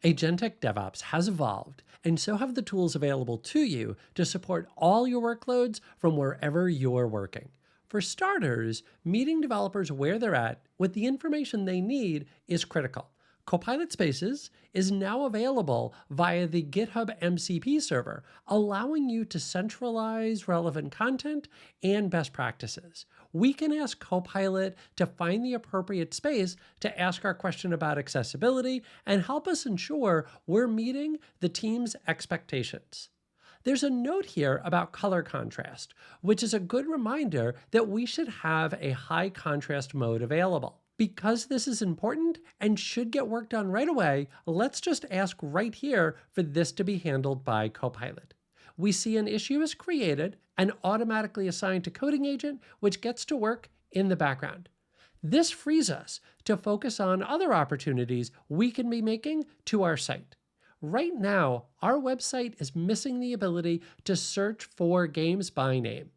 Agentic DevOps has evolved, and so have the tools available to you to support all your workloads from wherever you're working. For starters, meeting developers where they're at with the information they need is critical. Copilot Spaces is now available via the GitHub MCP server, allowing you to centralize relevant content and best practices. We can ask Copilot to find the appropriate space to ask our question about accessibility and help us ensure we're meeting the team's expectations. There's a note here about color contrast, which is a good reminder that we should have a high contrast mode available. Because this is important and should get work done right away, let's just ask right here for this to be handled by Copilot. We see an issue is created and automatically assigned to coding agent, which gets to work in the background. This frees us to focus on other opportunities we can be making to our site. Right now, our website is missing the ability to search for games by name.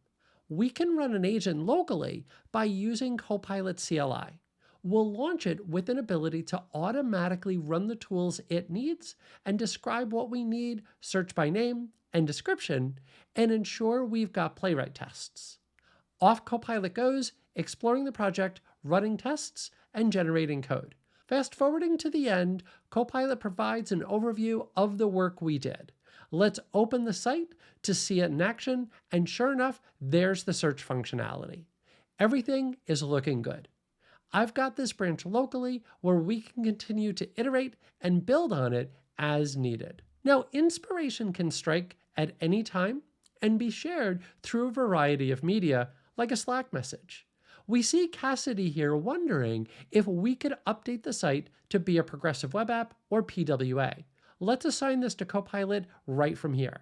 We can run an agent locally by using Copilot CLI. We'll launch it with an ability to automatically run the tools it needs and describe what we need, search by name and description, and ensure we've got playwright tests. Off Copilot goes, exploring the project, running tests, and generating code. Fast forwarding to the end, Copilot provides an overview of the work we did. Let's open the site to see it in action, and sure enough, there's the search functionality. Everything is looking good. I've got this branch locally where we can continue to iterate and build on it as needed. Now, inspiration can strike at any time and be shared through a variety of media, like a Slack message. We see Cassidy here wondering if we could update the site to be a progressive web app or PWA. Let's assign this to Copilot right from here.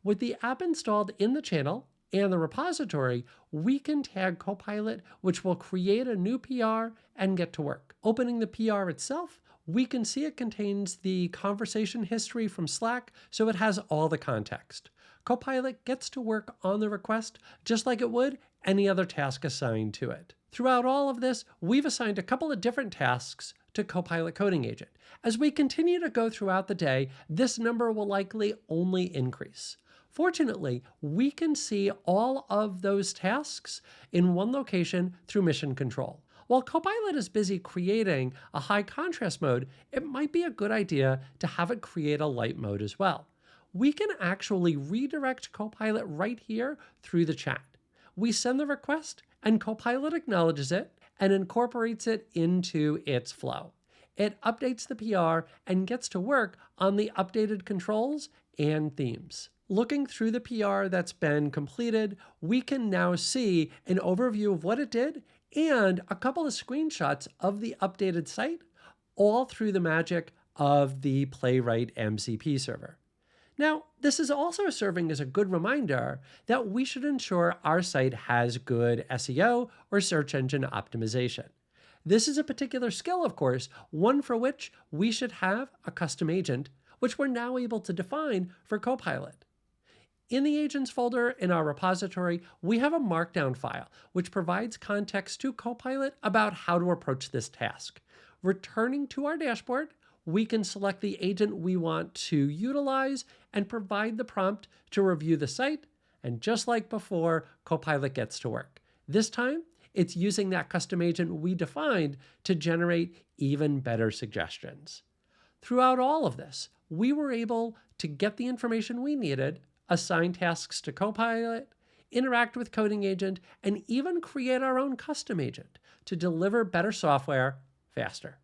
With the app installed in the channel and the repository, we can tag Copilot, which will create a new PR and get to work. Opening the PR itself, we can see it contains the conversation history from Slack, so it has all the context. Copilot gets to work on the request just like it would any other task assigned to it. Throughout all of this, we've assigned a couple of different tasks to Copilot Coding Agent. As we continue to go throughout the day, this number will likely only increase. Fortunately, we can see all of those tasks in one location through Mission Control. While Copilot is busy creating a high contrast mode, it might be a good idea to have it create a light mode as well. We can actually redirect Copilot right here through the chat. We send the request, and Copilot acknowledges it and incorporates it into its flow. It updates the PR and gets to work on the updated controls and themes. Looking through the PR that's been completed, we can now see an overview of what it did and a couple of screenshots of the updated site, all through the magic of the Playwright MCP server. Now, this is also serving as a good reminder that we should ensure our site has good SEO or search engine optimization. This is a particular skill, of course, one for which we should have a custom agent, which we're now able to define for Copilot. In the agents folder in our repository, we have a markdown file, which provides context to Copilot about how to approach this task. Returning to our dashboard, we can select the agent we want to utilize and provide the prompt to review the site. And just like before, Copilot gets to work. This time, it's using that custom agent we defined to generate even better suggestions. Throughout all of this, we were able to get the information we needed, assign tasks to Copilot, interact with Coding Agent, and even create our own custom agent to deliver better software faster.